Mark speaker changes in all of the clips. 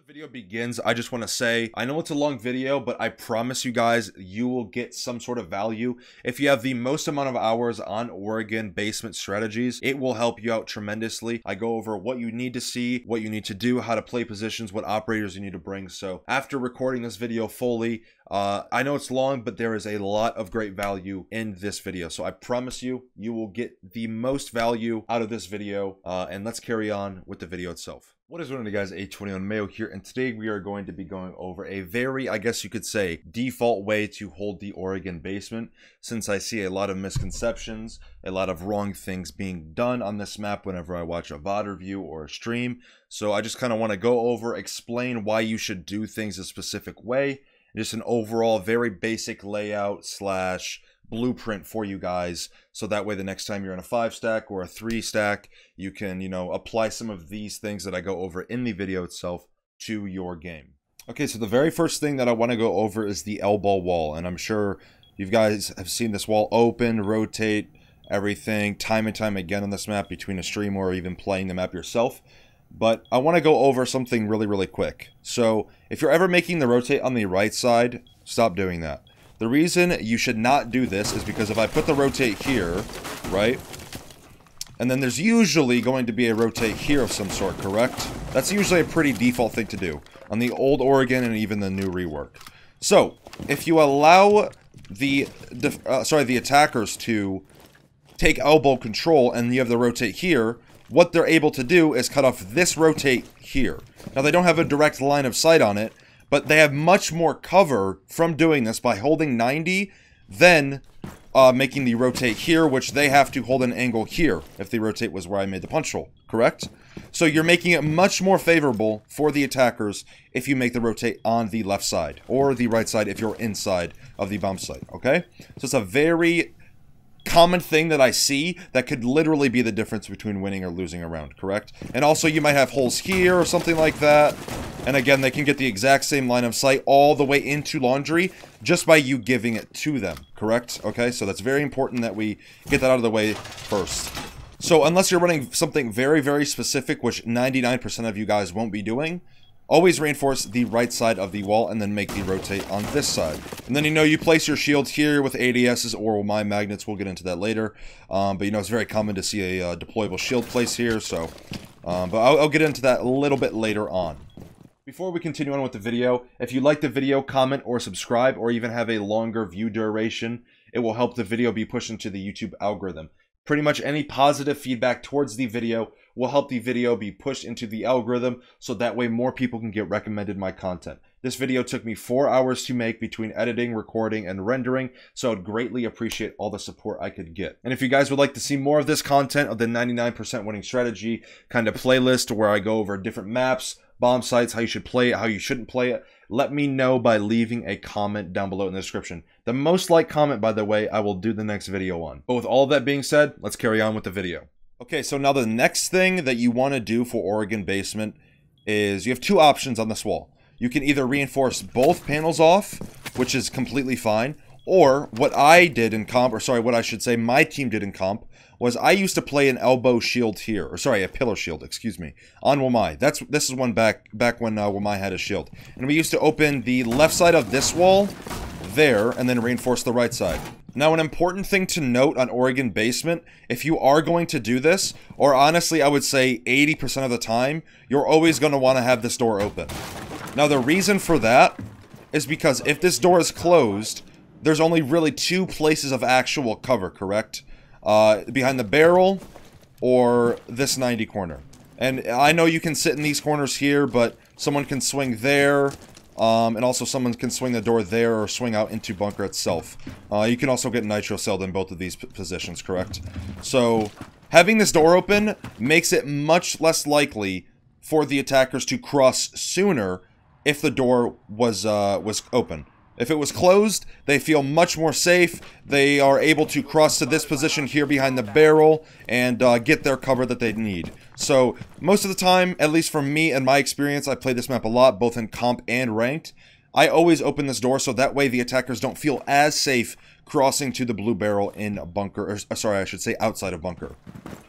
Speaker 1: Video begins, I just want to say, I know it's a long video, but I promise you guys, you will get some sort of value. If you have the most amount of hours on Oregon basement strategies, it will help you out tremendously. I go over what you need to see, what you need to do, how to play positions, what operators you need to bring. So after recording this video fully, I know it's long, but there is a lot of great value in this video. So I promise you, you will get the most value out of this video. And let's carry on with the video itself. What is going on, guys? 821 Mayo here, and today we are going to be going over a very, I guess you could say, default way to hold the Oregon basement, since I see a lot of misconceptions, a lot of wrong things being done on this map whenever I watch a VOD review or a stream. So I just kind of want to go over, explain why you should do things a specific way, just an overall very basic layout slash blueprint for you guys, so that way the next time you're in a 5-stack or a 3-stack, you can, you know, apply some of these things that I go over in the video itself to your game. Okay, so the very first thing that I want to go over is the elbow wall, and I'm sure you guys have seen this wall open, rotate, everything, time and time again on this map between a stream or even playing the map yourself. But I want to go over something really quick. So if you're ever making the rotate on the right side, stop doing that. The reason you should not do this is because if I put the rotate here, right, and then there's usually going to be a rotate here of some sort, correct? That's usually a pretty default thing to do on the old Oregon and even the new rework. So if you allow the attackers to take elbow control and you have the rotate here, what they're able to do is cut off this rotate here. Now they don't have a direct line of sight on it, but they have much more cover from doing this by holding 90 than making the rotate here, which they have to hold an angle here if the rotate was where I made the punch hole, correct? So you're making it much more favorable for the attackers if you make the rotate on the left side, or the right side if you're inside of the bomb site, okay? So it's a very common thing that I see that could literally be the difference between winning or losing a round, correct? And also you might have holes here or something like that. And again, they can get the exact same line of sight all the way into laundry just by you giving it to them, correct? Okay, so that's very important that we get that out of the way first. So unless you're running something very specific, which 99% of you guys won't be doing, always reinforce the right side of the wall and then make the rotate on this side. And then, you know, you place your shield here with ADSs or my magnets. We'll get into that later. But, you know, it's very common to see a deployable shield place here. So, but I'll get into that a little bit later on. Before we continue on with the video, if you like the video, comment or subscribe, or even have a longer view duration, it will help the video be pushed into the YouTube algorithm. Pretty much any positive feedback towards the video will help the video be pushed into the algorithm, so that way more people can get recommended my content. This video took me 4 hours to make between editing, recording, and rendering, so I'd greatly appreciate all the support I could get. And if you guys would like to see more of this content of the 99% winning strategy kind of playlist where I go over different maps, bomb sites, how you should play it, how you shouldn't play it, let me know by leaving a comment down below in the description. The most liked comment, by the way, I will do the next video on. But with all of that being said, let's carry on with the video. Okay, so now the next thing that you want to do for Oregon basement is you have two options on this wall. You can either reinforce both panels off, which is completely fine, or what I did in comp, or sorry, what I should say my team did in comp, was I used to play an elbow shield here, or sorry, a pillar shield, excuse me, on Wamai. This is one back when Wamai had a shield. And we used to open the left side of this wall there, and then reinforce the right side. Now, an important thing to note on Oregon basement, if you are going to do this, or honestly, I would say 80% of the time, you're always going to want to have this door open. Now, the reason for that is because if this door is closed, there's only really two places of actual cover, correct? Behind the barrel or this 90 corner. And I know you can sit in these corners here, but someone can swing there. And also someone can swing the door there or swing out into bunker itself. You can also get nitro celled in both of these positions, correct? So having this door open makes it much less likely for the attackers to cross sooner if the door was open. If it was closed, they feel much more safe. They are able to cross to this position here behind the barrel and get their cover that they need. So most of the time, at least from me and my experience, I play this map a lot, both in comp and ranked. I always open this door so that way the attackers don't feel as safe crossing to the blue barrel in a bunker, or sorry, I should say outside of bunker.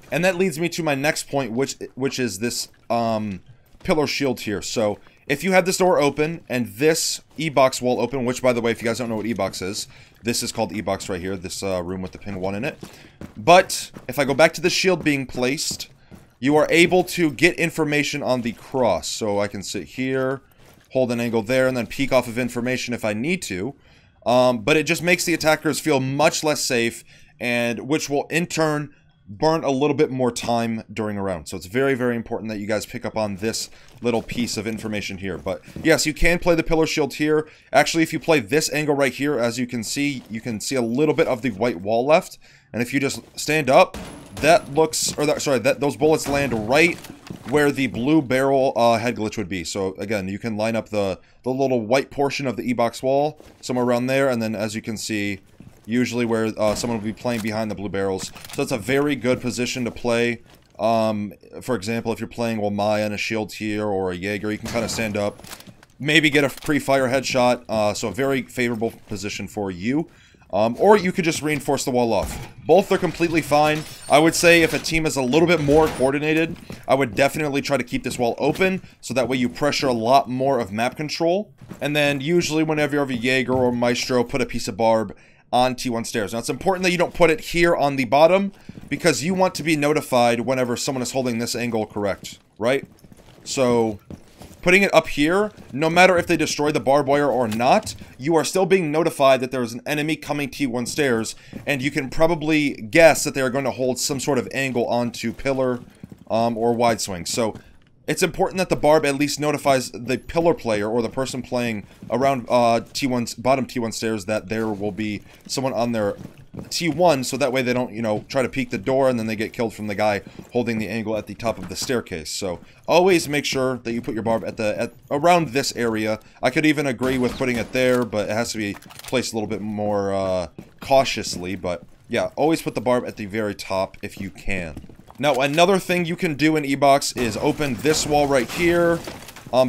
Speaker 1: And that leads me to my next point, which is this pillar shield here. So if you have this door open and this E-box wall open, which by the way, if you guys don't know what E-box is, this is called E-box right here, this room with the pin 1 in it. But if I go back to the shield being placed, you are able to get information on the cross. So I can sit here, hold an angle there, and then peek off of information if I need to. But it just makes the attackers feel much less safe, and which will in turn burn a little bit more time during a round. So it's very, very important that you guys pick up on this little piece of information here. But yes, you can play the pillar shield here. Actually, if you play this angle right here, as you can see a little bit of the white wall left. And if you just stand up, that looks, or that, sorry, those bullets land right where the blue barrel head glitch would be. So again, you can line up the little white portion of the E-box wall somewhere around there, and then as you can see, usually where someone will be playing behind the blue barrels. So it's a very good position to play. For example, if you're playing Maya and a shield here, or a Jaeger, you can kind of stand up, maybe get a pre-fire headshot. So a very favorable position for you. Or you could just reinforce the wall off. Both are completely fine. I would say if a team is a little bit more coordinated, I would definitely try to keep this wall open, so that way you pressure a lot more of map control. And then usually whenever you have a Jaeger or Maestro, put a piece of barb on T1 stairs. Now it's important that you don't put it here on the bottom, because you want to be notified whenever someone is holding this angle correct, right? So putting it up here, no matter if they destroy the barbed wire or not, you are still being notified that there is an enemy coming T1 stairs, and you can probably guess that they are going to hold some sort of angle onto pillar or wide swing. So it's important that the barb at least notifies the pillar player or the person playing around T1's bottom T1 stairs that there will be someone on their T1, so that way they don't, you know, try to peek the door and then they get killed from the guy holding the angle at the top of the staircase. So always make sure that you put your barb at around this area. I could even agree with putting it there, but it has to be placed a little bit more cautiously. But yeah, always put the barb at the very top if you can. Now, another thing you can do in E-box is open this wall right here.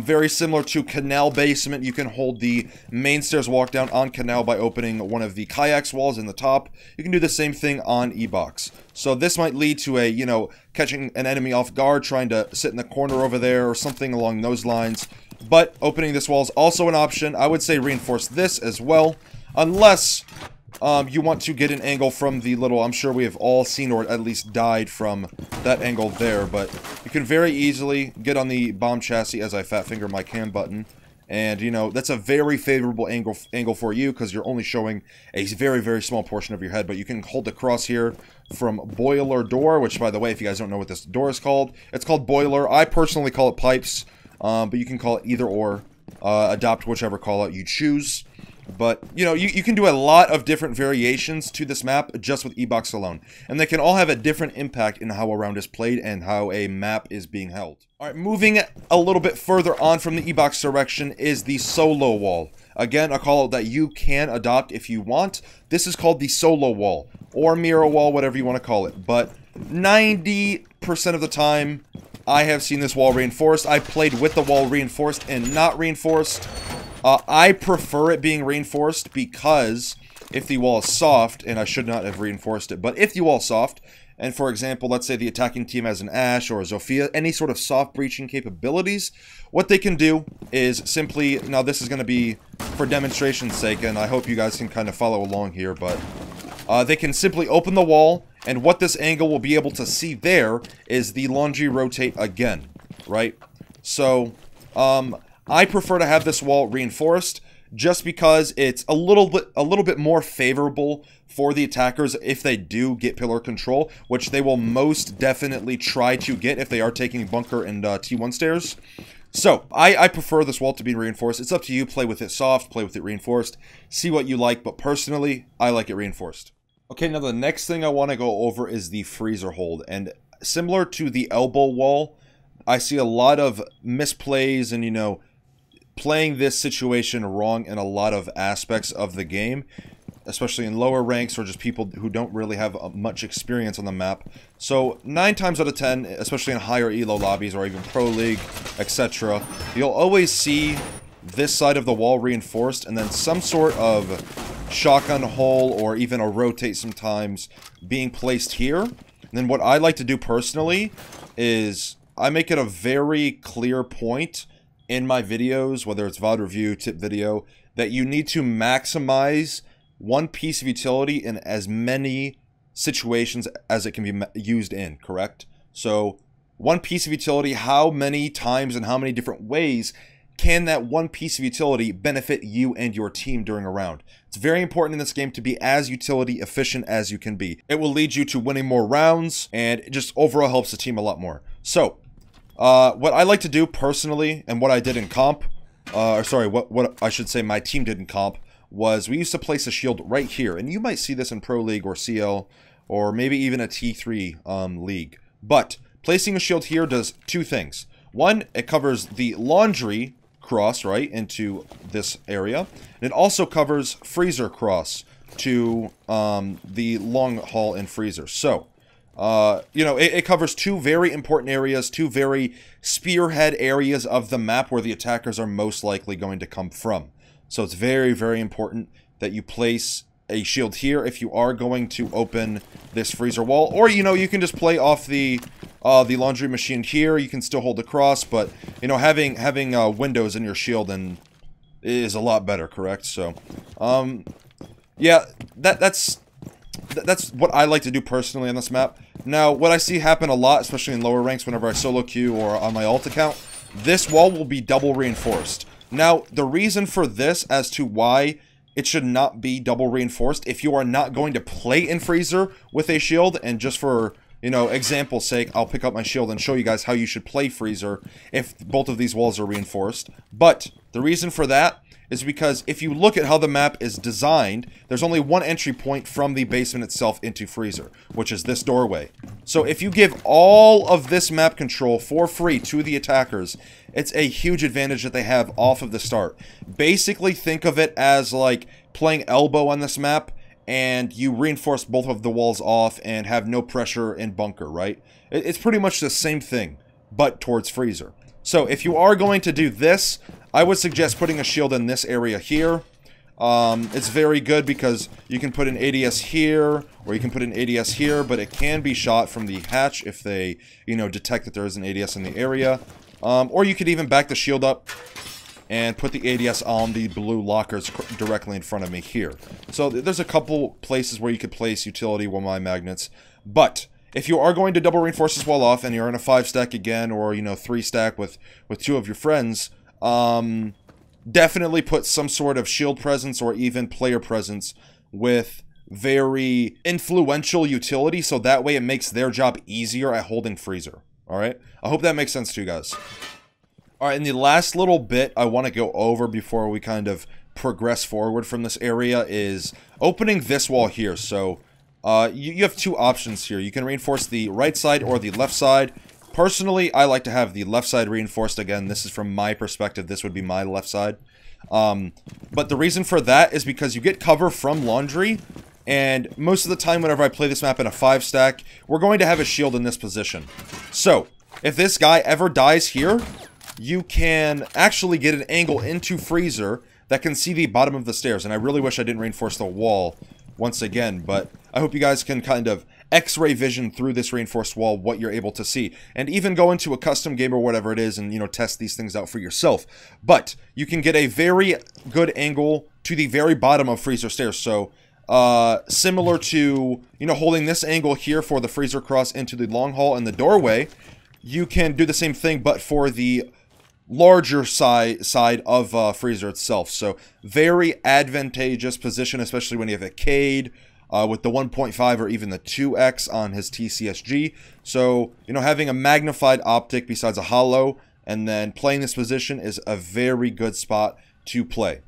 Speaker 1: Very similar to Canal Basement, you can hold the main stairs walk down on Canal by opening one of the kayaks walls in the top. You can do the same thing on E-box. So this might lead to a, you know, catching an enemy off guard, trying to sit in the corner over there or something along those lines. But opening this wall is also an option. I would say reinforce this as well, unless you want to get an angle from the little, I'm sure we have all seen or at least died from that angle there, but you can very easily get on the bomb chassis as I fat finger my cam button, and you know, that's a very favorable angle for you, because you're only showing a very, very small portion of your head. But you can hold the cross here from boiler door, which by the way, if you guys don't know what this door is called, it's called boiler. I personally call it pipes, but you can call it either or, adopt whichever call out you choose. But, you know, you can do a lot of different variations to this map just with E-box alone. And they can all have a different impact in how a round is played and how a map is being held. Alright, moving a little bit further on from the E-box direction is the solo wall. Again, a call out that you can adopt if you want. This is called the solo wall, or mirror wall, whatever you want to call it. But 90% of the time, I have seen this wall reinforced. I played with the wall reinforced and not reinforced. I prefer it being reinforced, because if the wall is soft, and I should not have reinforced it, but if the wall is soft, and for example, let's say the attacking team has an Ash or a Zofia, any sort of soft breaching capabilities, what they can do is simply, now this is going to be for demonstration's sake, and I hope you guys can kind of follow along here, but they can simply open the wall, and what this angle will be able to see there is the laundry rotate again, right? So, I prefer to have this wall reinforced, just because it's a little bit more favorable for the attackers if they do get pillar control, which they will most definitely try to get if they are taking bunker and T1 stairs. So I prefer this wall to be reinforced. It's up to you. Play with it soft, play with it reinforced, see what you like, but personally, I like it reinforced. Okay, now the next thing I want to go over is the freezer hold, and similar to the elbow wall, I see a lot of misplays and, you know, playing this situation wrong in a lot of aspects of the game, especially in lower ranks or just people who don't really have much experience on the map. So 9 times out of 10, especially in higher ELO lobbies or even Pro League, etc., you'll always see this side of the wall reinforced and then some sort of shotgun hole or even a rotate sometimes being placed here. And then what I like to do personally is I make it a very clear point in my videos, whether it's VOD review, tip video, that you need to maximize one piece of utility in as many situations as it can be used in, correct? So one piece of utility, how many times and how many different ways can that one piece of utility benefit you and your team during a round? It's very important in this game to be as utility efficient as you can be. It will lead you to winning more rounds, and it just overall helps the team a lot more. So, what I like to do personally, and what I did in comp, what I should say my team did in comp, was we used to place a shield right here. And you might see this in Pro League or CL, or maybe even a T3 league. But placing a shield here does two things. One, it covers the laundry cross, right, into this area. And it also covers freezer cross to the long haul and freezer. So, you know, it covers two very important areas, two very spearhead areas of the map where the attackers are most likely going to come from. So it's very, very important that you place a shield here if you are going to open this freezer wall. Or, you know, you can just play off the laundry machine here. You can still hold the cross, but, you know, having windows in your shield is a lot better, correct? So, yeah, that's what I like to do personally on this map. Now, what I see happen a lot, especially in lower ranks whenever I solo queue or on my ult account, this wall will be double reinforced. Now, the reason for this as to why it should not be double reinforced, if you are not going to play in freezer with a shield, and just for, you know, example's sake, I'll pick up my shield and show you guys how you should play freezer if both of these walls are reinforced. But the reason for that is because if you look at how the map is designed, there's only one entry point from the basement itself into freezer, which is this doorway. So if you give all of this map control for free to the attackers, it's a huge advantage that they have off of the start. Basically, think of it as like playing elbow on this map, and you reinforce both of the walls off and have no pressure in bunker, right? It's pretty much the same thing, but towards freezer. So if you are going to do this, I would suggest putting a shield in this area here. It's very good because you can put an ADS here, or you can put an ADS here, but it can be shot from the hatch if they, you know, detect that there is an ADS in the area. Or you could even back the shield up and put the ADS on the blue lockers directly in front of me here. So there's a couple places where you could place utility with my magnets. But if you are going to double reinforce this wall off and you're in a 5-stack again, or, you know, 3-stack with two of your friends, definitely put some sort of shield presence or even player presence with very influential utility, so that way it makes their job easier at holding freezer. Alright? I hope that makes sense to you guys. Alright, and the last little bit I want to go over before we kind of progress forward from this area is opening this wall here. So, you have two options here. You can reinforce the right side or the left side. Personally, I like to have the left side reinforced. Again, this is from my perspective. This would be my left side. But the reason for that is because you get cover from laundry, and most of the time whenever I play this map in a 5-stack, we're going to have a shield in this position. So, if this guy ever dies here, you can actually get an angle into freezer that can see the bottom of the stairs. And I really wish I didn't reinforce the wall once again, but I hope you guys can kind of X-ray vision through this reinforced wall what you're able to see, and even go into a custom game or whatever it is and, you know, test these things out for yourself. But you can get a very good angle to the very bottom of freezer stairs. So similar to, you know, holding this angle here for the freezer cross into the long hall and the doorway, you can do the same thing but for the larger side of freezer itself. So very advantageous position, especially when you have a Cade with the 1.5 or even the 2x on his TCSG. So, you know, having a magnified optic besides a hollow and then playing this position is a very good spot to play.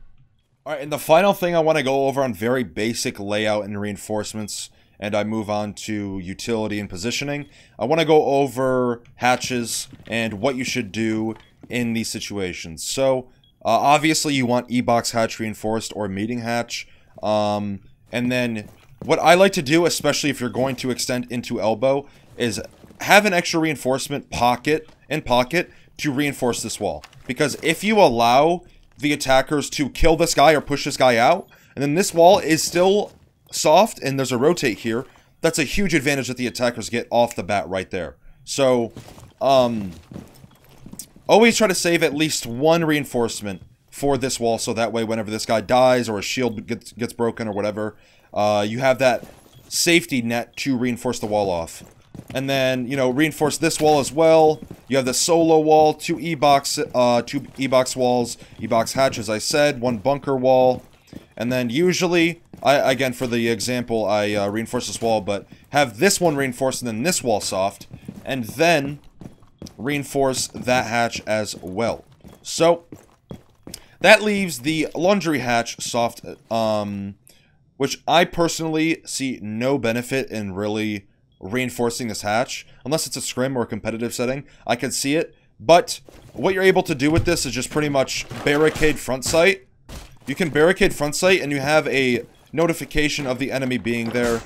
Speaker 1: Alright, and the final thing I want to go over on very basic layout and reinforcements, and I move on to utility and positioning, I want to go over hatches and what you should do in these situations. So, obviously you want E-box hatch reinforced or meeting hatch, and then what I like to do, especially if you're going to extend into elbow, is have an extra reinforcement pocket to reinforce this wall. Because if you allow the attackers to kill this guy or push this guy out, and then this wall is still soft and there's a rotate here, that's a huge advantage that the attackers get off the bat right there. So, always try to save at least one reinforcement for this wall, so that way whenever this guy dies or a shield gets broken or whatever, you have that safety net to reinforce the wall off. And then, you know, reinforce this wall as well. You have the solo wall, two E-box walls, E-box hatch, as I said, one bunker wall. And then usually, again, for the example, I reinforce this wall, but have this one reinforced and then this wall soft. And then reinforce that hatch as well. So that leaves the laundry hatch soft, which I personally see no benefit in really reinforcing this hatch. Unless it's a scrim or a competitive setting, I can see it. But what you're able to do with this is just pretty much barricade front sight. You can barricade front sight and you have a notification of the enemy being there.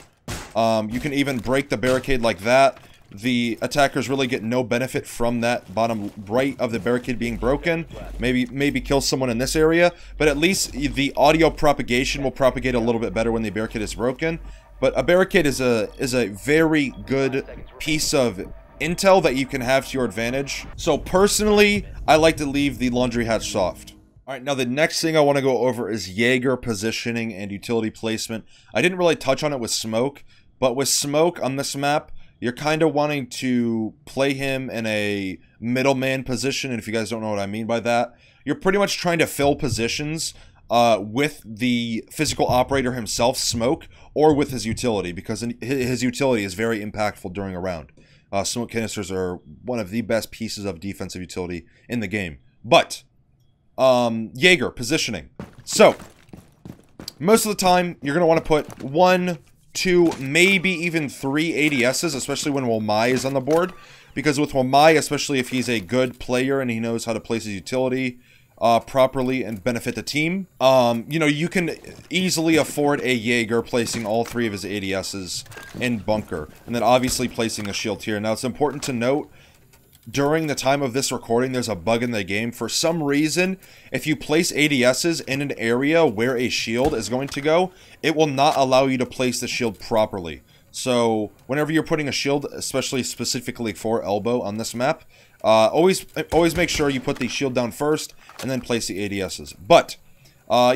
Speaker 1: You can even break the barricade like that. The attackers really get no benefit from that bottom right of the barricade being broken. Maybe kill someone in this area, but at least the audio propagation will propagate a little bit better when the barricade is broken. But a barricade is a very good piece of intel that you can have to your advantage. So personally, I like to leave the laundry hatch soft. Alright, now the next thing I want to go over is Jaeger positioning and utility placement. I didn't really touch on it with Smoke, but with Smoke on this map, you're kind of wanting to play him in a middleman position, and if you guys don't know what I mean by that, you're pretty much trying to fill positions with the physical operator himself, Smoke, or with his utility, because his utility is very impactful during a round. Smoke canisters are one of the best pieces of defensive utility in the game. But, Jaeger, positioning. So, most of the time, you're going to want to put 1, 2, maybe even 3 ADSs, especially when Womai is on the board. Because with Womai, especially if he's a good player and he knows how to place his utility properly and benefit the team, you know, you can easily afford a Jaeger placing all 3 of his ADSs in bunker. And then obviously placing a shield here. Now, it's important to note, during the time of this recording, there's a bug in the game. For some reason, if you place ADSs in an area where a shield is going to go, it will not allow you to place the shield properly. So, whenever you're putting a shield, especially specifically for elbow on this map, always make sure you put the shield down first, and then place the ADSs. But,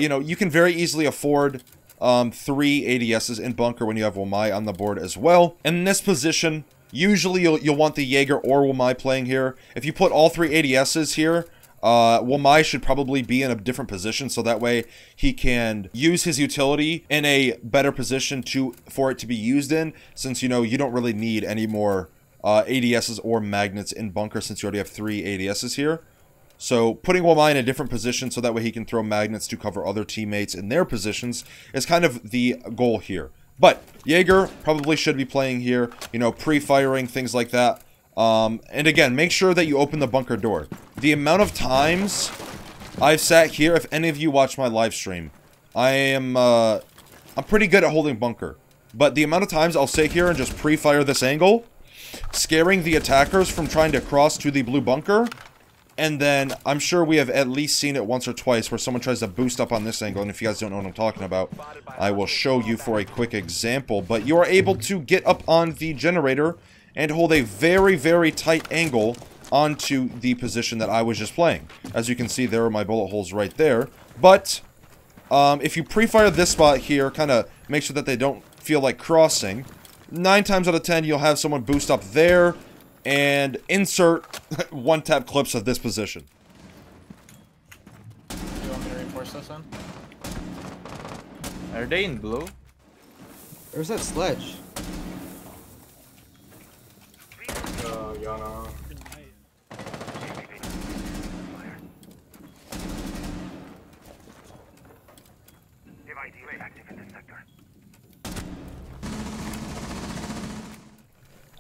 Speaker 1: you know, you can very easily afford 3 ADSs in bunker when you have Womai on the board as well. In this position, usually you'll want the Jaeger or Womai playing here. If you put all 3 ADSs here, Womai should probably be in a different position, so that way he can use his utility in a better position for it to be used in, since, you know, you don't really need any more ADSs or magnets in bunker since you already have 3 ADSs here. So putting Womai in a different position so that way he can throw magnets to cover other teammates in their positions is kind of the goal here. But Jaeger probably should be playing here, you know, pre-firing, things like that. And again, make sure that you open the bunker door. The amount of times I've sat here, if any of you watch my live stream, I'm pretty good at holding bunker. But the amount of times I'll sit here and just pre-fire this angle, scaring the attackers from trying to cross to the blue bunker, and then I'm sure we have at least seen it once or twice where someone tries to boost up on this angle, and if you guys don't know what I'm talking about, I will show you for a quick example. But you are able to get up on the generator and hold a very, very tight angle onto the position that I was just playing. As you can see, there are my bullet holes right there. But if you pre-fire this spot here, kind of make sure that they don't feel like crossing, 9 times out of 10 you'll have someone boost up there and insert one-tap clips of this position.
Speaker 2: Do you want me to reinforce this one? Are they in blue?
Speaker 3: Where's that sledge?
Speaker 4: Yana.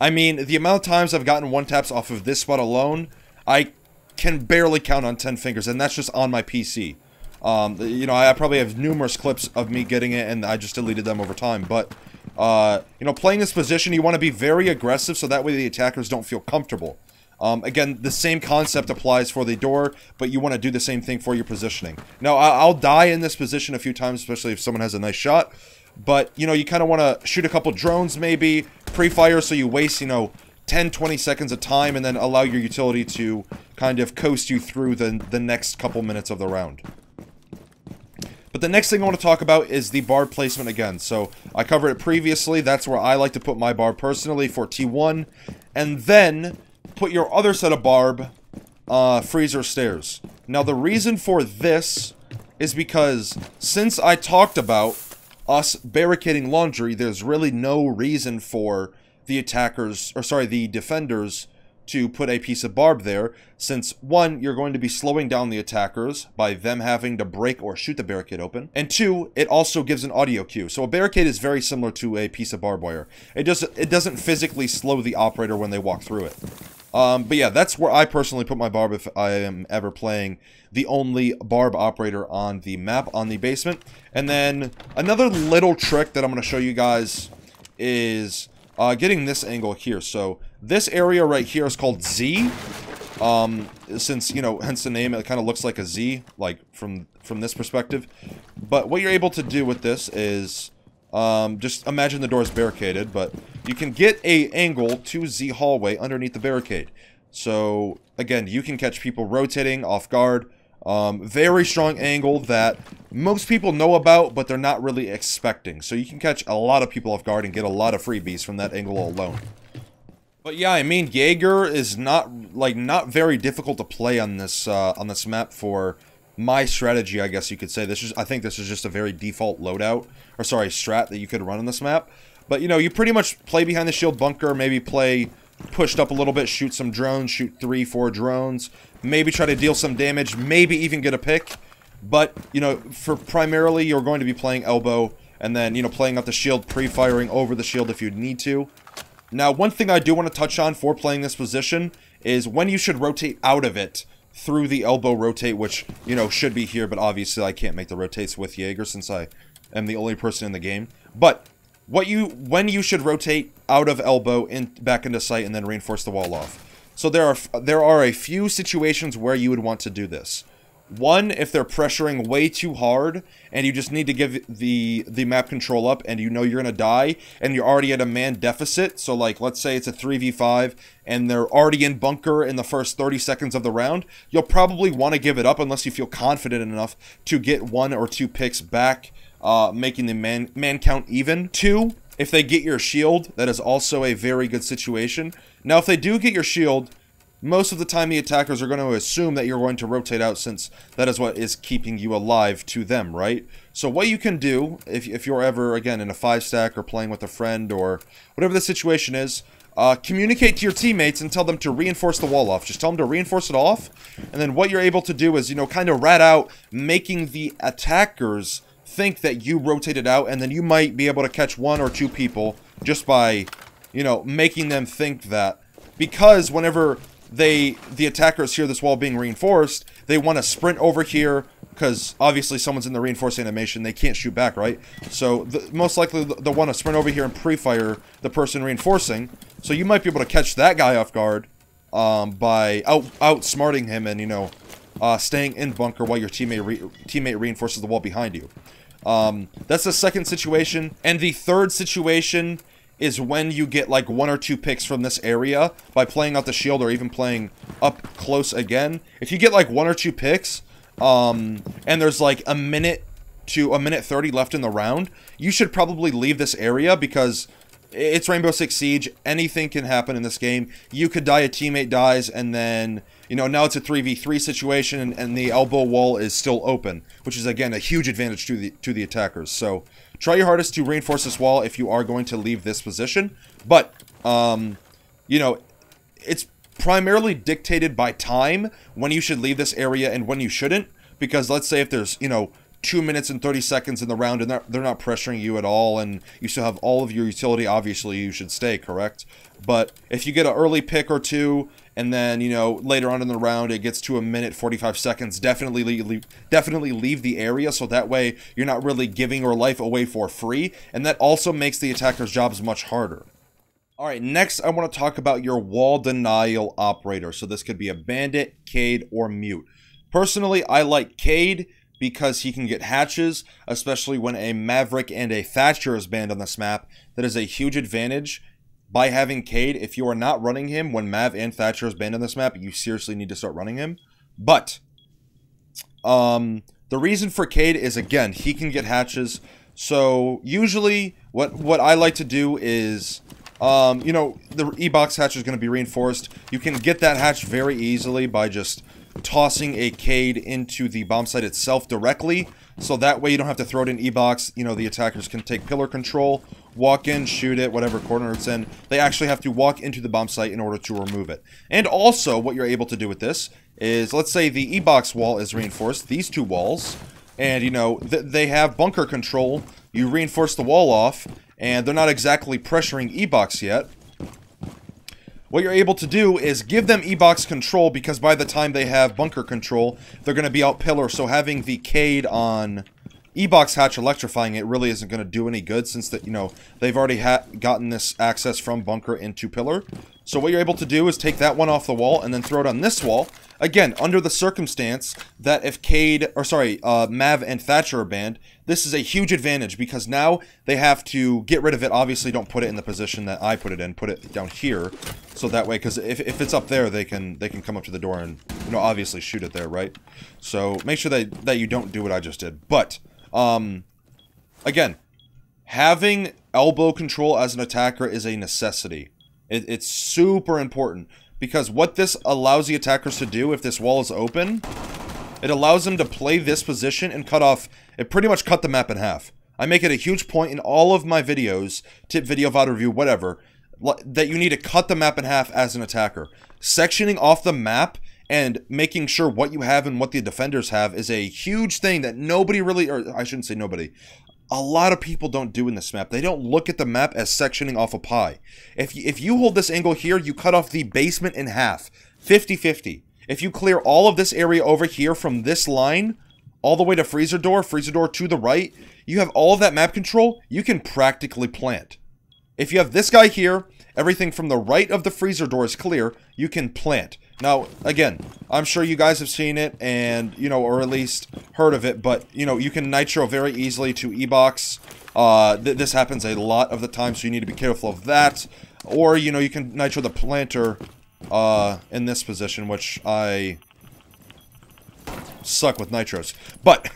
Speaker 1: I mean, the amount of times I've gotten one-taps off of this spot alone, I can barely count on 10 fingers, and that's just on my PC. You know, I probably have numerous clips of me getting it, and I just deleted them over time, but, you know, playing this position, you want to be very aggressive, so that way the attackers don't feel comfortable. Again, the same concept applies for the door, but you want to do the same thing for your positioning. Now, I'll die in this position a few times, especially if someone has a nice shot, but, you know, you kind of want to shoot a couple drones, maybe, pre-fire, so you waste, you know, 10-20 seconds of time, and then allow your utility to kind of coast you through the next couple minutes of the round. But the next thing I want to talk about is the barb placement again. So I covered it previously. That's where I like to put my barb personally for T1. And then put your other set of barb freezer stairs. Now the reason for this is because since I talked about us barricading laundry, there's really no reason for the attackers, or sorry, the defenders to put a piece of barb there, since one, you're going to be slowing down the attackers by them having to break or shoot the barricade open, and two, it also gives an audio cue. So a barricade is very similar to a piece of barbed wire. It doesn't physically slow the operator when they walk through it. But yeah, that's where I personally put my barb if I am ever playing the only barb operator on the map, on the basement. And then another little trick that I'm going to show you guys is getting this angle here. So this area right here is called Z. Since, you know, hence the name, it kind of looks like a Z, like from this perspective. But what you're able to do with this is just imagine the door is barricaded, but you can get a angle to Z hallway underneath the barricade. So again, you can catch people rotating off guard. Very strong angle that most people know about, but they're not really expecting. So you can catch a lot of people off guard and get a lot of freebies from that angle alone. But yeah, I mean, Jaeger is not very difficult to play on this map for my strategy, I guess you could say. I think this is just a very default loadout, or sorry, strat that you could run on this map. But you know, you pretty much play behind the shield bunker, maybe play pushed up a little bit, shoot some drones, shoot 3-4 drones, maybe try to deal some damage, maybe even get a pick. But you know, for primarily you're going to be playing elbow, and then you know, playing up the shield, pre-firing over the shield if you need to. Now, one thing I do want to touch on for playing this position is when you should rotate out of it through the elbow rotate, which, you know, should be here, but obviously I can't make the rotates with Jaeger since I am the only person in the game. But when you should rotate out of elbow back into sight and then reinforce the wall off. So there are a few situations where you would want to do this. One, if they're pressuring way too hard and you just need to give the map control up and you know you're going to die and you're already at a man deficit. So like, let's say it's a 3v5 and they're already in bunker in the first 30 seconds of the round. You'll probably want to give it up unless you feel confident enough to get 1 or 2 picks back, making the man count even. 2, if they get your shield, that is also a very good situation. Now, if they do get your shield, most of the time the attackers are going to assume that you're going to rotate out, since that is what is keeping you alive to them, right? So what you can do, if you're ever, again, in a 5-stack or playing with a friend or whatever the situation is, communicate to your teammates and tell them to reinforce the wall off. Just tell them to reinforce it off, and then what you're able to do is, you know, kind of rat out, making the attackers think that you rotated out, and then you might be able to catch 1 or 2 people just by, you know, making them think that. Because whenever the attackers hear this wall being reinforced, they want to sprint over here, because obviously someone's in the reinforcing animation, they can't shoot back, right? So most likely they'll want to sprint over here and pre-fire the person reinforcing. So you might be able to catch that guy off guard by outsmarting him and, you know, staying in bunker while your teammate reinforces the wall behind you. That's the second situation. And the third situation is when you get like 1 or 2 picks from this area by playing out the shield or even playing up close again. If you get like 1 or 2 picks, and there's like a minute to a minute 30 left in the round, you should probably leave this area, because it's Rainbow Six Siege. Anything can happen in this game. You could die, a teammate dies, and then, you know, now it's a 3v3 situation, and the elbow wall is still open, which is, again, a huge advantage to the attackers. So try your hardest to reinforce this wall if you are going to leave this position. But, you know, it's primarily dictated by time when you should leave this area and when you shouldn't. Because let's say if there's, you know, 2 minutes and 30 seconds in the round and they're not pressuring you at all and you still have all of your utility, obviously you should stay, correct? But if you get an early pick or 2 and then, you know, later on in the round it gets to a minute 45 seconds, definitely leave the area, so that way you're not really giving your life away for free, and that also makes the attacker's jobs much harder. Alright, next I want to talk about your wall denial operator. So this could be a bandit, Cade, or mute. Personally, I like Cade because he can get hatches, especially when a Maverick and a Thatcher is banned on this map. That is a huge advantage. by having Cade. If you are not running him when Mav and Thatcher is banned on this map, you seriously need to start running him. But the reason for Cade is, again, he can get hatches. So usually what I like to do is, you know, the E-box hatch is going to be reinforced. You can get that hatch very easily by just tossing a Cade into the bomb site itself directly. So that way you don't have to throw it in E-box. You know, the attackers can take pillar control, walk in, shoot it, whatever corner it's in. They actually have to walk into the bomb site in order to remove it. And also, what you're able to do with this is, let's say the E-box wall is reinforced, these two walls, and, you know, they have bunker control. You reinforce the wall off, and they're not exactly pressuring E-box yet. What you're able to do is give them E-box control, because by the time they have bunker control, they're going to be out pillar. So having the Cade on E-box hatch electrifying it really isn't going to do any good, since that, you know, they've already gotten this access from bunker into pillar. So what you're able to do is take that one off the wall and then throw it on this wall. Again, under the circumstance that if Mav and Thatcher are banned, this is a huge advantage, because now they have to get rid of it. Obviously, don't put it in the position that I put it in. Put it down here, so that way, because if it's up there, they can come up to the door and, you know, obviously shoot it there, right? So make sure that you don't do what I just did. But again, having elbow control as an attacker is a necessity. It's super important. Because what this allows the attackers to do, if this wall is open, it allows them to play this position and cut off, it pretty much cut the map in half. I make it a huge point in all of my videos, tip video, VOD review, whatever, that you need to cut the map in half as an attacker. Sectioning off the map and making sure what you have and what the defenders have is a huge thing that nobody really, or I shouldn't say nobody, a lot of people don't do in this map. They don't look at the map as sectioning off a pie. If you hold this angle here, you cut off the basement in half. 50-50. If you clear all of this area over here from this line, all the way to freezer door to the right, you have all of that map control, you can practically plant. If you have this guy here, everything from the right of the freezer door is clear, you can plant. Now, again, I'm sure you guys have seen it and, you know, or at least heard of it, but, you know, you can nitro very easily to E-box. This happens a lot of the time, so you need to be careful of that. Or, you know, you can nitro the planter in this position, which I suck with nitros. But,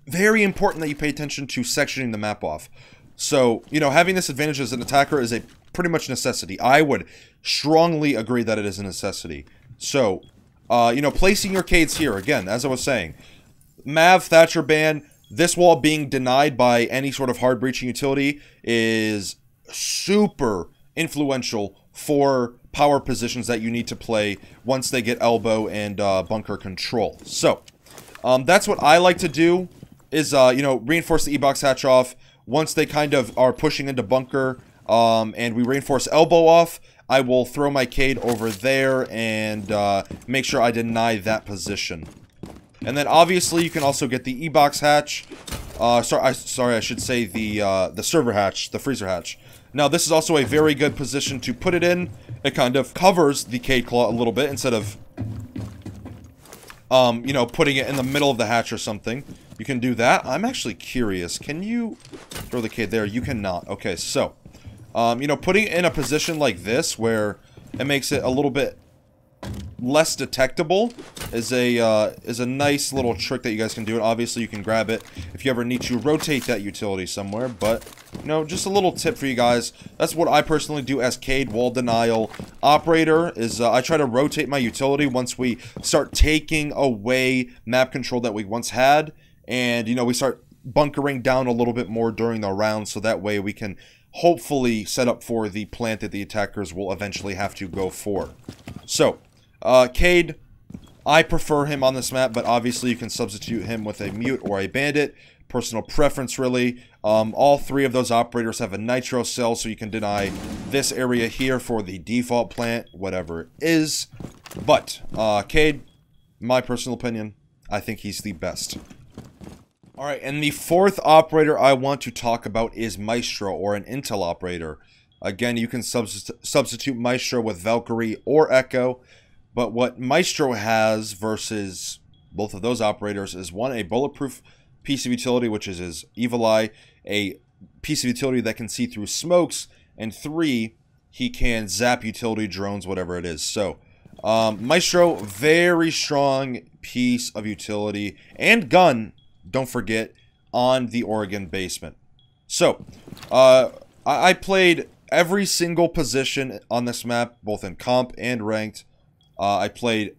Speaker 1: very important that you pay attention to sectioning the map off. So, you know, having this advantage as an attacker is a pretty much necessity. I would strongly agree that it is a necessity. So, you know, placing your Cades here, again, as I was saying, Mav, Thatcher ban, this wall being denied by any sort of hard breaching utility is super influential for power positions that you need to play once they get elbow and bunker control. So, that's what I like to do, is, you know, reinforce the E-box hatch off. Once they kind of are pushing into bunker, and we reinforce elbow off, I will throw my Cade over there and make sure I deny that position. And then obviously you can also get the E-box hatch. Sorry, I should say the server hatch, the freezer hatch. Now this is also a very good position to put it in. It kind of covers the Cade claw a little bit instead of, you know, putting it in the middle of the hatch or something. You can do that. I'm actually curious. Can you throw the Cade there? You cannot. Okay, so, you know, putting it in a position like this where it makes it a little bit less detectable is a nice little trick that you guys can do. And obviously, you can grab it if you ever need to rotate that utility somewhere. But, you know, just a little tip for you guys. That's what I personally do as Cade wall denial operator, is I try to rotate my utility once we start taking away map control that we once had. And, you know, we start bunkering down a little bit more during the round, so that way we can hopefully set up for the plant that the attackers will eventually have to go for. So, Cade, I prefer him on this map, but obviously you can substitute him with a mute or a bandit. Personal preference, really. All three of those operators have a nitro cell, so you can deny this area here for the default plant, whatever it is. But, Cade, my personal opinion, I think he's the best. Alright, and the fourth operator I want to talk about is Maestro, or an Intel operator. Again, you can substitute Maestro with Valkyrie or Echo, but what Maestro has versus both of those operators is, one, a bulletproof piece of utility, which is his Evil Eye, a piece of utility that can see through smokes, and 3, he can zap utility drones, whatever it is. So, Maestro, very strong piece of utility, and gun, don't forget, on the Oregon basement. So, I played every single position on this map, both in comp and ranked. I played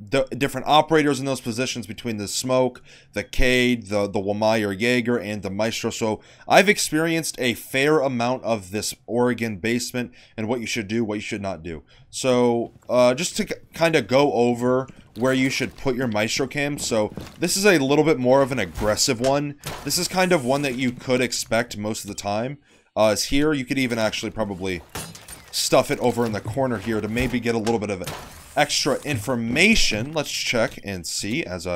Speaker 1: the different operators in those positions between the smoke, the Cade, the Wamai Jaeger, and the Maestro. So I've experienced a fair amount of this Oregon basement and what you should do, what you should not do. So just to kind of go over where you should put your Maestro cam. So this is a little bit more of an aggressive one. This is kind of one that you could expect most of the time. Is here. You could even actually probably stuff it over in the corner here to maybe get a little bit of extra information. Let's check and see as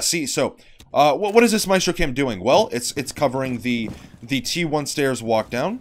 Speaker 1: see, so what is this Maestro cam doing? Well, it's covering the T1 stairs walk down,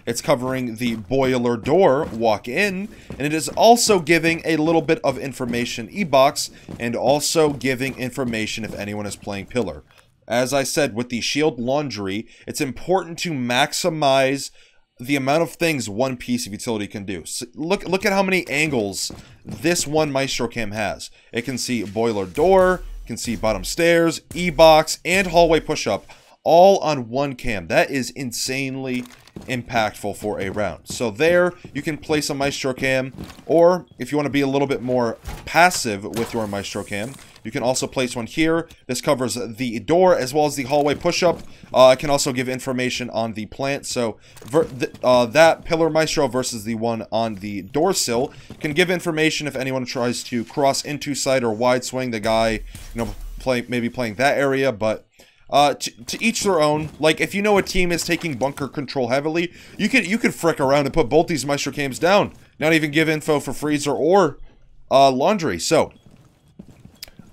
Speaker 1: it's covering the boiler door walk in, and it is also giving a little bit of information e-box, and also giving information if anyone is playing pillar. As I said, with the shield laundry, it's important to maximize the amount of things one piece of utility can do. So look at how many angles this one Maestro cam has. It can see boiler door, can see bottom stairs, e-box, and hallway push-up, all on one cam. That is insanely impactful for a round. So there, you can place a Maestro cam, or if you want to be a little bit more passive with your Maestro cam, you can also place one here. This covers the door as well as the hallway push-up. It can also give information on the plant. So that pillar Maestro versus the one on the door sill can give information if anyone tries to cross into side or wide swing. The guy, maybe playing that area, but to each their own. Like, if you know a team is taking bunker control heavily, you could frick around and put both these Maestro cams down. Not even give info for freezer or laundry. So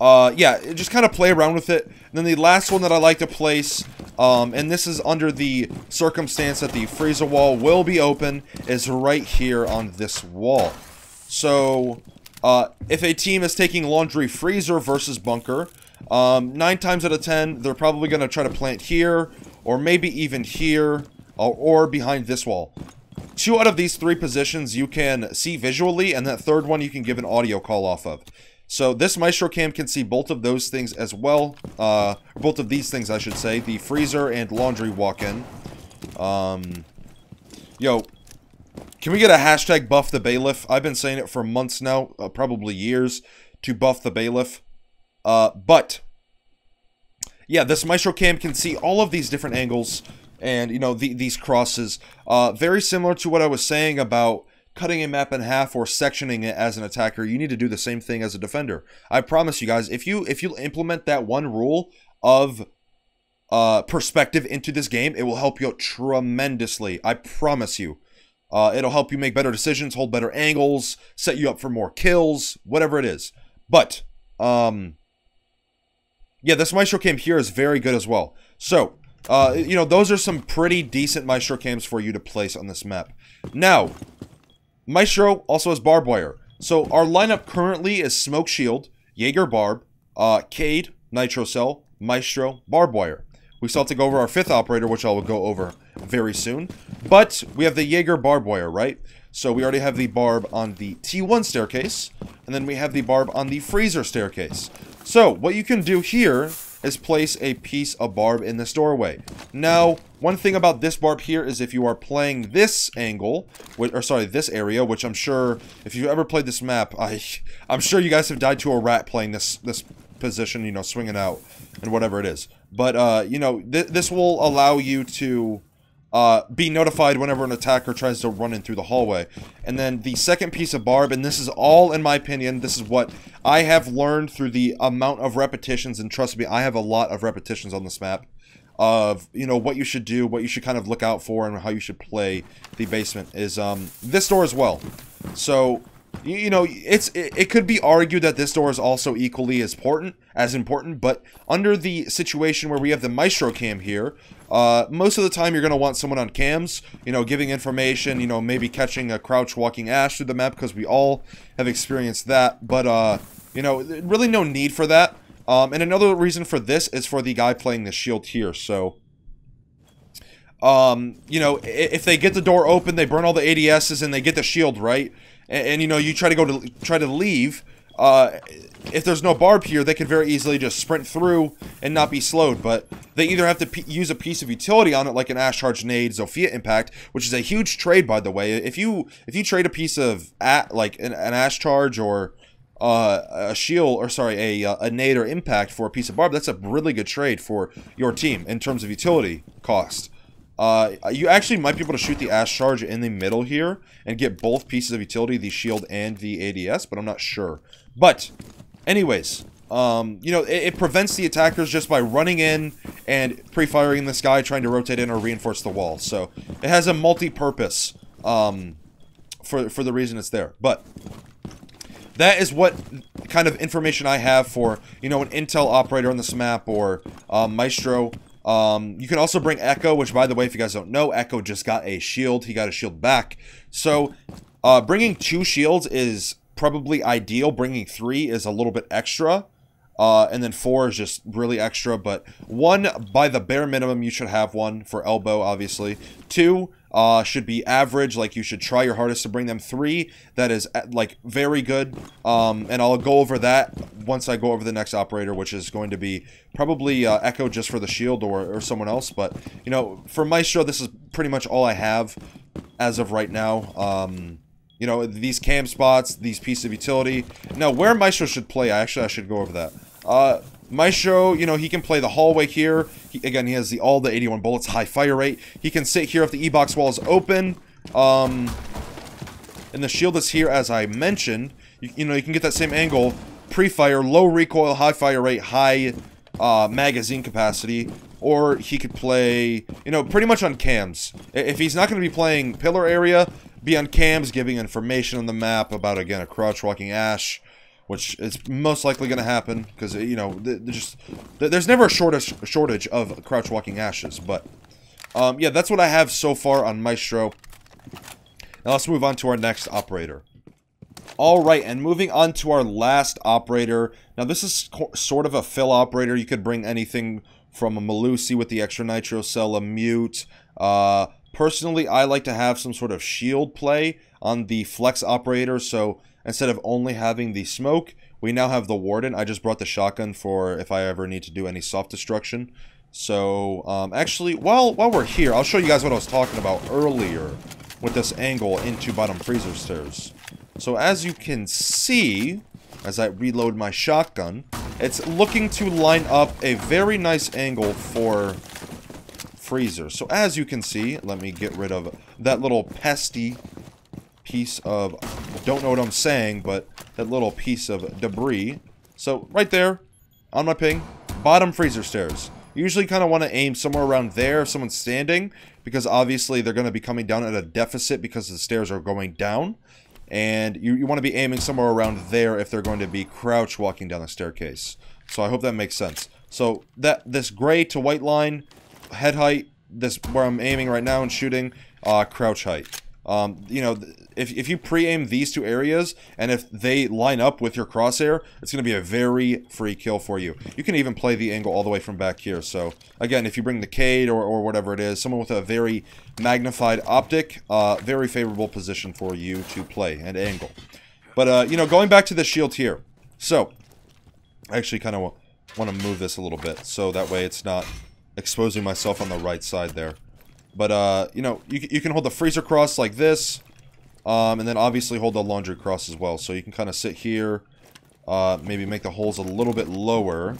Speaker 1: yeah, just kind of play around with it. And then the last one that I like to place, and this is under the circumstance that the freezer wall will be open, is right here on this wall. So, if a team is taking laundry freezer versus bunker, 9 times out of 10, they're probably going to try to plant here, or maybe even here, or behind this wall. 2 out of these 3 positions you can see visually, and that third one you can give an audio call off of. So this Maestro cam can see both of those things as well. Both of these things, I should say. The freezer and laundry walk-in. Yo, can we get a hashtag buff the bailiff? I've been saying it for months now, probably years, to buff the bailiff. But, yeah, this Maestro cam can see all of these different angles and, these crosses. Very similar to what I was saying about cutting a map in half or sectioning it as an attacker. You need to do the same thing as a defender. I promise you guys, if you implement that one rule of perspective into this game, it will help you out tremendously. I promise you. It'll help you make better decisions, hold better angles, set you up for more kills, whatever it is. But, yeah, this Maestro cam here is very good as well. So, those are some pretty decent Maestro cams for you to place on this map. Now, Maestro also has barbed wire. So our lineup currently is Smoke Shield, Jaeger Barb, Cade, Nitro Cell, Maestro, barbed wire. We still have to go over our 5th operator, which I will go over very soon. But we have the Jaeger barbed wire, right? So we already have the barb on the T1 staircase, and then we have the barb on the freezer staircase. So what you can do here is place a piece of barb in this doorway. Now, one thing about this barb here is if you are playing this angle, this area, which I'm sure, if you've ever played this map, I'm sure you guys have died to a rat playing this position, swinging out and whatever it is. But, this will allow you to be notified whenever an attacker tries to run in through the hallway. And then the second piece of barb, and this is all in my opinion, this is what I have learned through the amount of repetitions, and trust me, I have a lot of repetitions on this map, of, what you should do, what you should kind of look out for, and how you should play the basement, is this door as well. So, it could be argued that this door is also equally as important, but under the situation where we have the Maestro cam here, most of the time you're going to want someone on cams, giving information, maybe catching a crouch walking Ash through the map, because we all have experienced that, but, really no need for that. And another reason for this is for the guy playing the shield here, so, you know, if they get the door open, they burn all the ADSs and they get the shield, right? And you know, you try to leave. If there's no barb here, they could very easily just sprint through and not be slowed, but they either have to use a piece of utility on it, like an Ash Charge Nade, Zofia Impact, which is a huge trade, by the way. If you trade a piece of like an Ash Charge or a shield, or sorry, a nade or impact for a piece of barb, that's a really good trade for your team in terms of utility cost. You actually might be able to shoot the Ash Charge in the middle here and get both pieces of utility, the shield and the ADS, but I'm not sure. But anyways, you know, it prevents the attackers just by running in and pre-firing this guy, trying to rotate in or reinforce the wall. So it has a multi-purpose for the reason it's there. But that is what kind of information I have for, you know, an Intel operator on this map, or Maestro. You can also bring Echo, which, by the way, if you guys don't know, Echo just got a shield. He got a shield back. So bringing 2 shields is probably ideal. Bringing 3 is a little bit extra. And then 4 is just really extra. But 1, by the bare minimum, you should have 1 for elbow, obviously. 2 should be average, like you should try your hardest to bring them. 3, that is like very good. And I'll go over that once I go over the next operator, which is going to be probably Echo just for the shield, or someone else. But, you know, for Maestro, this is pretty much all I have as of right now. You know, these cam spots, these pieces of utility. Now, where Maestro should play, I should go over that. Maestro, you know, he can play the hallway here. Again, he has all the 81 bullets, high fire rate. He can sit here if the E-box wall is open. And the shield is here, as I mentioned. You know, you can get that same angle. Pre-fire, low recoil, high fire rate, high magazine capacity. Or he could play, you know, pretty much on cams. If he's not going to be playing pillar area, be on cams, giving information on the map about, again, a crouch-walking Ash, which is most likely going to happen, because, you know, there's never a shortage of crouch-walking Ashes. But, yeah, that's what I have so far on Maestro. Now let's move on to our next operator. Alright, and moving on to our last operator. Now this is sort of a fill operator. You could bring anything from a Malusi with the extra nitro cell, a mute. Personally, I like to have some sort of shield play on the flex operator, so instead of only having the smoke, we now have the warden. I just brought the shotgun for if I ever need to do any soft destruction. So, actually, while we're here, I'll show you guys what I was talking about earlier with this angle into bottom freezer stairs. So as you can see, as I reload my shotgun, it's looking to line up a very nice angle for freezer. So as you can see, let me get rid of that little pesty piece of, don't know what I'm saying, but that little piece of debris. So right there, on my ping, bottom freezer stairs. You usually kind of want to aim somewhere around there if someone's standing, because obviously they're going to be coming down at a deficit because the stairs are going down. And you want to be aiming somewhere around there if they're going to be crouch walking down the staircase. So I hope that makes sense. So this gray to white line, head height, this where I'm aiming right now and shooting, crouch height. You know, if you pre-aim these 2 areas, and if they line up with your crosshair, it's going to be a very free kill for you. You can even play the angle all the way from back here. So, again, if you bring the Cade or whatever it is, someone with a very magnified optic, very favorable position for you to play and angle. But, you know, going back to the shield here. So, I actually kind of want to move this a little bit, so that way it's not exposing myself on the right side there. But, you know, you can hold the freezer cross like this, and then obviously hold the laundry cross as well. So you can kind of sit here, maybe make the holes a little bit lower,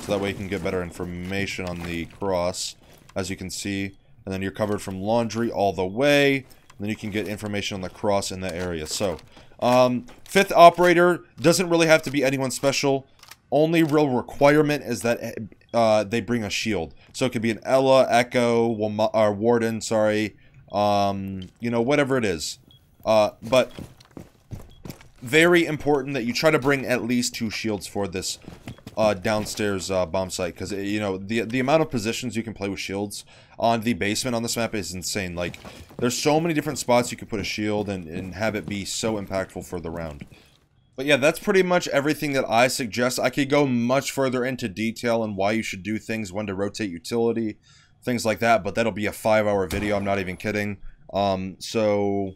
Speaker 1: so that way you can get better information on the cross, as you can see. And then you're covered from laundry all the way, and then you can get information on the cross in that area. So, 5th operator doesn't really have to be anyone special. Only real requirement is that they bring a shield. So it could be an Ella, Echo, or Warden, sorry. You know, whatever it is. But very important that you try to bring at least 2 shields for this downstairs bomb site. Because, you know, the amount of positions you can play with shields on the basement on this map is insane. Like, there's so many different spots you can put a shield and have it be so impactful for the round. But yeah, that's pretty much everything that I suggest. I could go much further into detail on why you should do things, when to rotate utility. things like that, but that'll be a 5-hour video. I'm not even kidding. So,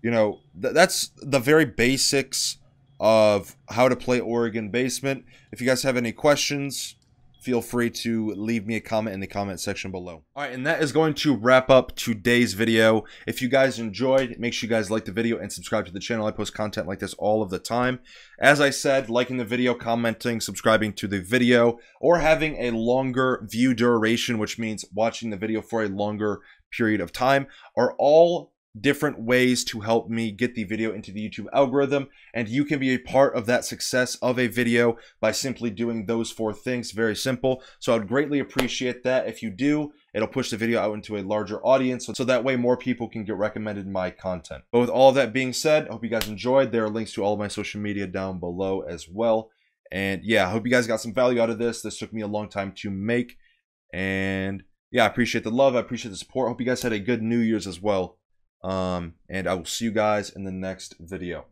Speaker 1: you know, that's the very basics of how to play Oregon Basement. If you guys have any questions, feel free to leave me a comment in the comment section below. Alright, and that is going to wrap up today's video. If you guys enjoyed, make sure you guys like the video and subscribe to the channel. I post content like this all of the time. As I said, liking the video, commenting, subscribing to the video, or having a longer view duration, which means watching the video for a longer period of time, are all different ways to help me get the video into the YouTube algorithm, and you can be a part of that success of a video by simply doing those 4 things. Very simple. So I'd greatly appreciate that. If you do, it'll push the video out into a larger audience, so that way more people can get recommended my content. But with all of that being said, I hope you guys enjoyed. There are links to all of my social media down below as well. And yeah, I hope you guys got some value out of this. This took me a long time to make, and yeah, I appreciate the love. I appreciate the support. I hope you guys had a good New Year's as well. And I will see you guys in the next video.